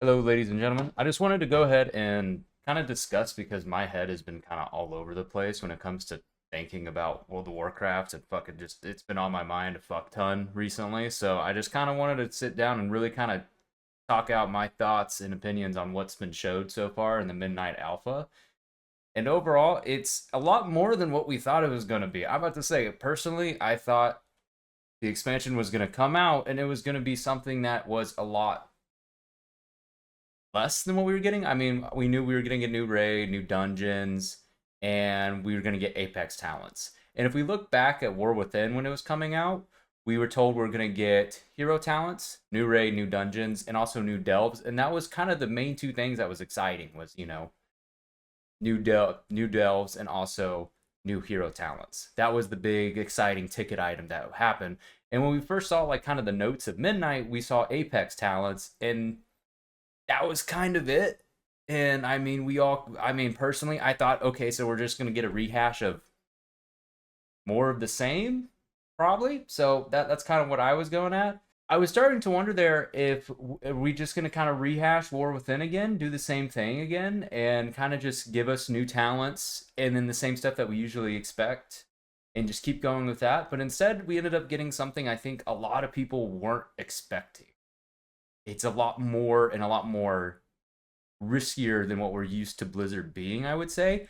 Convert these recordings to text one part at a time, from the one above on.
Hello, ladies and gentlemen. I just wanted to go ahead and kind of discuss because my head has been kind of all over the place when it comes to thinking about World of Warcraft and fucking just it's been on my mind a fuck ton recently. So I just kind of wanted to sit down and really kind of talk out my thoughts and opinions on what's been showed so far in the Midnight Alpha. And overall, it's a lot more than what we thought it was going to be. I'm about to say, personally, I thought the expansion was going to come out and it was going to be something that was a lot less than what we were getting. I mean, we knew we were getting a new raid, new dungeons, and we were going to get Apex talents. And if we look back at War Within when it was coming out, we were told we are going to get hero talents, new raid, new dungeons, and also new delves. And that was kind of the main two things that was exciting was, new delves and also new hero talents. That was the big exciting ticket item that happened. And when we first saw like kind of the notes of Midnight, we saw Apex talents and that was kind of it. And I mean, personally, I thought, okay, so we're just going to get a rehash of more of the same, probably. So that's kind of what I was going at. I was starting to wonder there if are we just going to kind of rehash War Within again, do the same thing again, and kind of just give us new talents and then the same stuff that we usually expect and just keep going with that. But instead, we ended up getting something I think a lot of people weren't expecting. It's a lot more and a lot more riskier than what we're used to Blizzard being, I would say.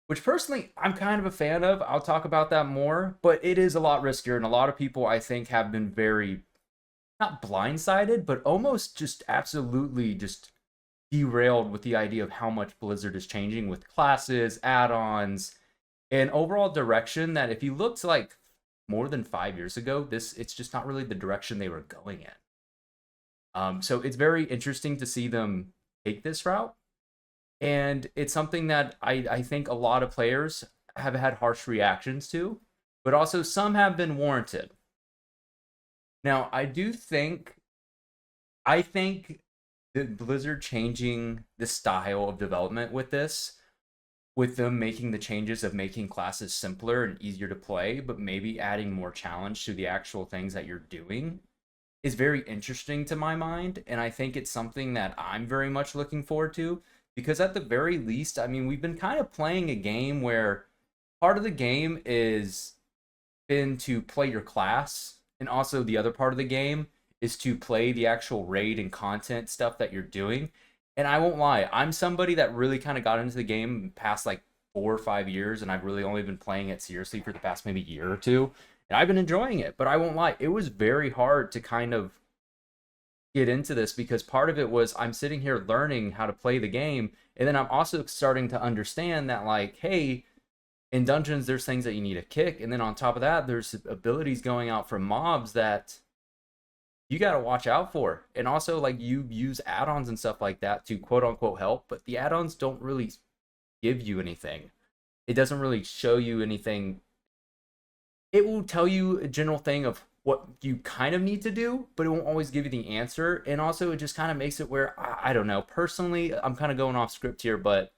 Which personally, I'm kind of a fan of. I'll talk about that more, but it is a lot riskier, and a lot of people I think have been very not blindsided, but almost just absolutely just derailed with the idea of how much Blizzard is changing with classes, add-ons, and overall direction. That if you looked like more than 5 years ago, it's just not really the direction they were going in. So it's very interesting to see them take this route. And it's something that I think a lot of players have had harsh reactions to, but also some have been warranted. Now, I think that Blizzard changing the style of development with this, with them making the changes of making classes simpler and easier to play, but maybe adding more challenge to the actual things that you're doing, is very interesting to my mind. And I think it's something that I'm very much looking forward to because, at the very least, I mean, we've been kind of playing a game where part of the game is been to play your class, and also the other part of the game is to play the actual raid and content stuff that you're doing. And I won't lie, I'm somebody that really kind of got into the game past like 4 or 5 years, and I've really only been playing it seriously for the past maybe year or two. And I've been enjoying it, but I won't lie, it was very hard to kind of get into this because part of it was I'm sitting here learning how to play the game, and then I'm also starting to understand that, like, hey, in dungeons there's things that you need to kick, and then on top of that there's abilities going out from mobs that you got to watch out for. And also, like, you use add-ons and stuff like that to quote unquote help, but the add-ons don't really give you anything. It doesn't really show you anything. It will tell you a general thing of what you kind of need to do, but it won't always give you the answer. And also, it just kind of makes it where I don't know. Personally, I'm kind of going off script here, but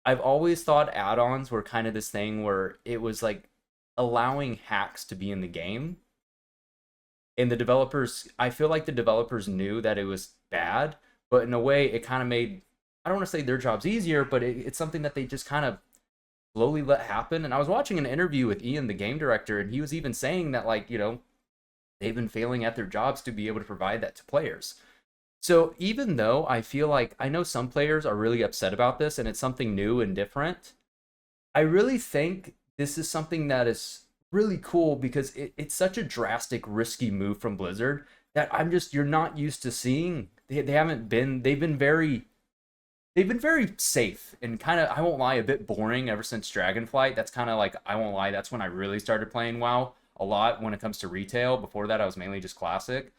I've always thought add-ons were kind of this thing where it was like allowing hacks to be in the game. And the developers, I feel like the developers knew that it was bad, but in a way, it kind of made, I don't want to say their jobs easier, but it's something that they just kind of slowly let happen. And I was watching an interview with Ian, the game director, and he was even saying that, like, they've been failing at their jobs to be able to provide that to players. So even though I feel like I know some players are really upset about this and it's something new and different, I really think this is something that is really cool because it's such a drastic, risky move from Blizzard that you're not used to seeing. They haven't been, they've been very safe and kind of, I won't lie, a bit boring ever since Dragonflight. That's kind of like, I won't lie, that's when I really started playing WoW a lot when it comes to retail. Before that, I was mainly just classic.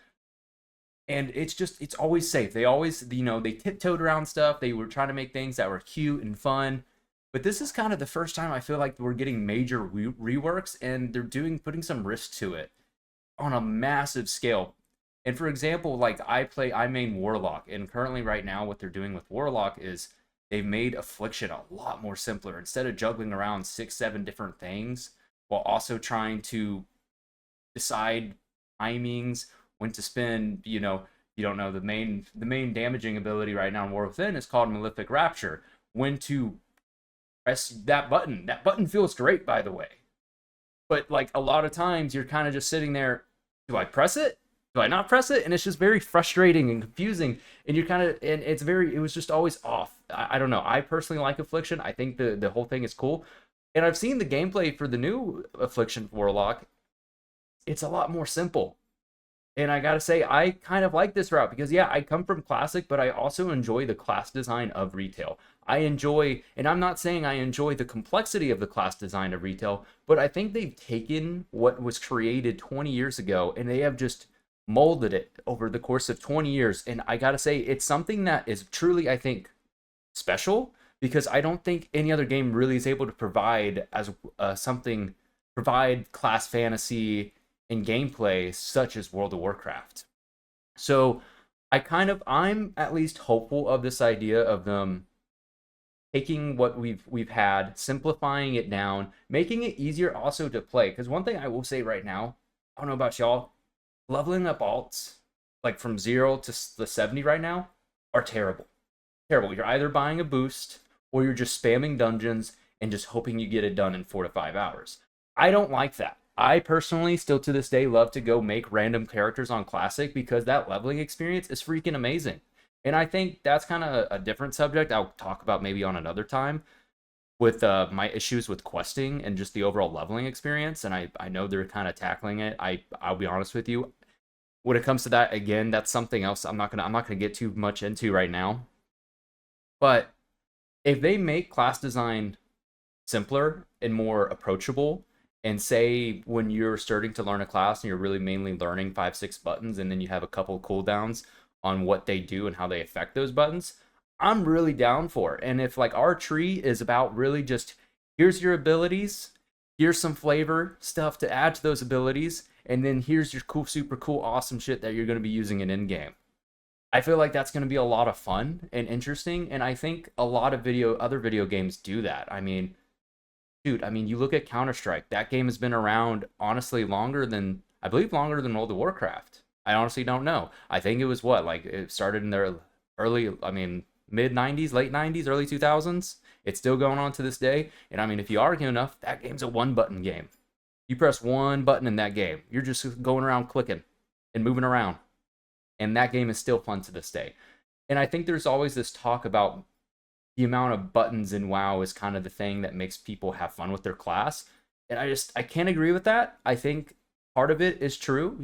And it's always safe. They always, they tiptoed around stuff. They were trying to make things that were cute and fun. But this is kind of the first time I feel like we're getting major reworks, and they're putting some risk to it on a massive scale. And for example, like I main Warlock, and currently right now what they're doing with Warlock is they've made Affliction a lot more simpler. Instead of juggling around 6, 7 different things while also trying to decide timings, when to spend, you don't know, the main damaging ability right now in War Within is called Malefic Rapture. When to press that button. That button feels great, by the way. But like a lot of times you're kind of just sitting there, do I press it? Do I not press it? And it's just very frustrating and confusing. And you're kind of, and it was just always off. I don't know. I personally like Affliction. I think the whole thing is cool. And I've seen the gameplay for the new Affliction Warlock. It's a lot more simple. And I gotta say, I kind of like this route because, yeah, I come from Classic, but I also enjoy the class design of retail. I enjoy, and I'm not saying I enjoy the complexity of the class design of retail, but I think they've taken what was created 20 years ago and they have just molded it over the course of 20 years. And I gotta say, it's something that is truly, I think, special because I don't think any other game really is able to provide as provide class fantasy and gameplay such as World of Warcraft. So I'm at least hopeful of this idea of them taking what we've had, simplifying it down, making it easier also to play. Because one thing I will say right now, I don't know about y'all, leveling up alts like from 0 to the 70 right now are terrible. Terrible. You're either buying a boost or you're just spamming dungeons and just hoping you get it done in 4 to 5 hours. I don't like that. I personally still to this day love to go make random characters on Classic because that leveling experience is freaking amazing. And I think that's kind of a different subject I'll talk about maybe on another time with my issues with questing and just the overall leveling experience. And I know they're kind of tackling it. I'll be honest with you. When it comes to that, again, that's something else I'm not gonna get too much into right now. But if they make class design simpler and more approachable, and say when you're starting to learn a class and you're really mainly learning 5 6 buttons and then you have a couple cooldowns on what they do and how they affect those buttons, I'm really down for it. And if like our tree is about really just here's your abilities, here's some flavor stuff to add to those abilities, and then here's your cool, super cool, awesome shit that you're going to be using in game. I feel like that's going to be a lot of fun and interesting, and I think a lot of other video games do that. I mean, dude, you look at Counter-Strike. That game has been around, honestly, I believe longer than World of Warcraft. I honestly don't know. I think it was what, like, it started in their mid 90s, late 90s, early 2000s. It's still going on to this day. And if you argue enough, that game's a one-button game. You press one button in that game. You're just going around clicking and moving around. And that game is still fun to this day. And I think there's always this talk about the amount of buttons in WoW is kind of the thing that makes people have fun with their class. And I can't agree with that. I think part of it is true,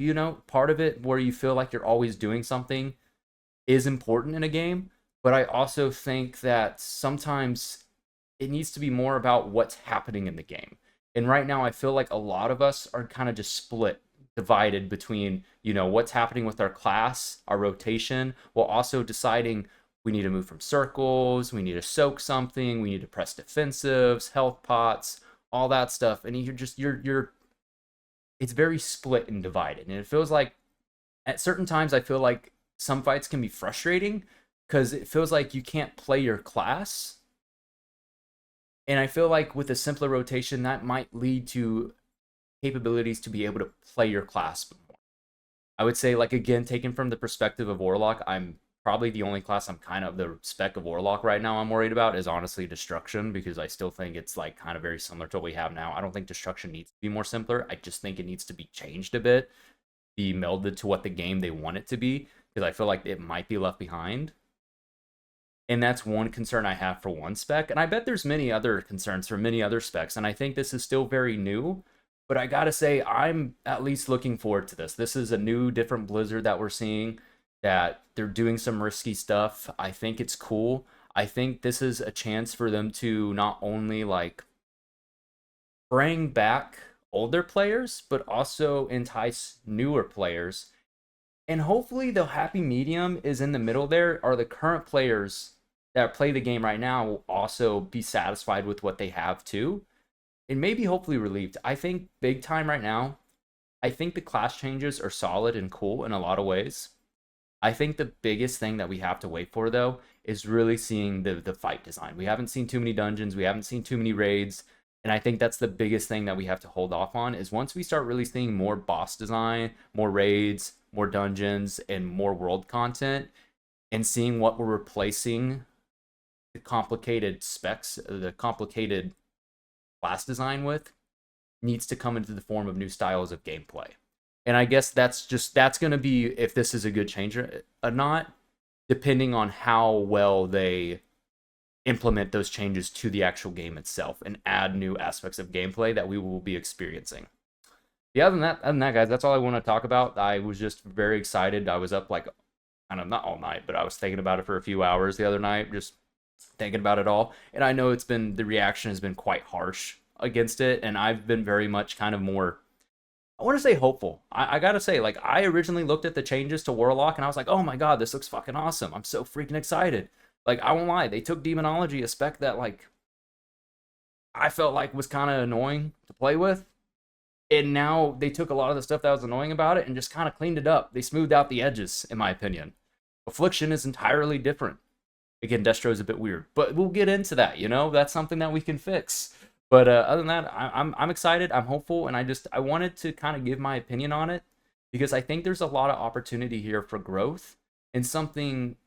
part of it where you feel like you're always doing something is important in a game. But I also think that sometimes it needs to be more about what's happening in the game. And right now I feel like a lot of us are kind of just divided between, what's happening with our class, our rotation, while also deciding we need to move from circles, we need to soak something, we need to press defensives, health pots, all that stuff. And it's very split and divided. And it feels like at certain times I feel like some fights can be frustrating because it feels like you can't play your class. And I feel like with a simpler rotation, that might lead to capabilities to be able to play your class more. I would say, like, again, taken from the perspective of Warlock, I'm probably the only class I'm kind of the spec of Warlock right now I'm worried about is honestly Destruction, because I still think it's like kind of very similar to what we have now. I don't think Destruction needs to be more simpler. I just think it needs to be changed a bit, be melded to what the game they want it to be, because I feel like it might be left behind. And that's one concern I have for one spec. And I bet there's many other concerns for many other specs. And I think this is still very new. But I gotta say, I'm at least looking forward to this. This is a new, different Blizzard that we're seeing, that they're doing some risky stuff. I think it's cool. I think this is a chance for them to not only like bring back older players, but also entice newer players. And hopefully the happy medium is in the middle there, are the current players that play the game right now will also be satisfied with what they have too. And maybe hopefully relieved. I think big time right now, I think the class changes are solid and cool in a lot of ways. I think the biggest thing that we have to wait for, though, is really seeing the fight design. We haven't seen too many dungeons. We haven't seen too many raids. And I think that's the biggest thing that we have to hold off on, is once we start really seeing more boss design, more raids, more dungeons, and more world content, and seeing what we're replacing the complicated specs, the complicated class design with, needs to come into the form of new styles of gameplay. And I guess that's going to be if this is a good change or not, depending on how well they implement those changes to the actual game itself and add new aspects of gameplay that we will be experiencing. Yeah, other than that, guys, that's all I want to talk about. I was just very excited. I was up like, kind of not all night, but I was thinking about it for a few hours the other night, just thinking about it all. And I know the reaction has been quite harsh against it, and I've been very much kind of more, I want to say hopeful. I gotta say, like, I originally looked at the changes to Warlock and I was like, oh my god, this looks fucking awesome. I'm so freaking excited. Like, I won't lie, they took Demonology, a spec that, like, I felt like was kind of annoying to play with. And now they took a lot of the stuff that was annoying about it and just kind of cleaned it up. They smoothed out the edges, in my opinion. Affliction is entirely different. Again, Destro's a bit weird, but we'll get into that, you know? That's something that we can fix. But other than that, I'm excited, I'm hopeful, and I wanted to kind of give my opinion on it because I think there's a lot of opportunity here for growth and something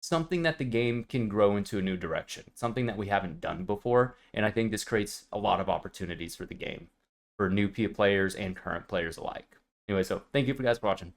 that the game can grow into a new direction, something that we haven't done before, and I think this creates a lot of opportunities for the game, for new players and current players alike. Anyway, so thank you for guys for watching.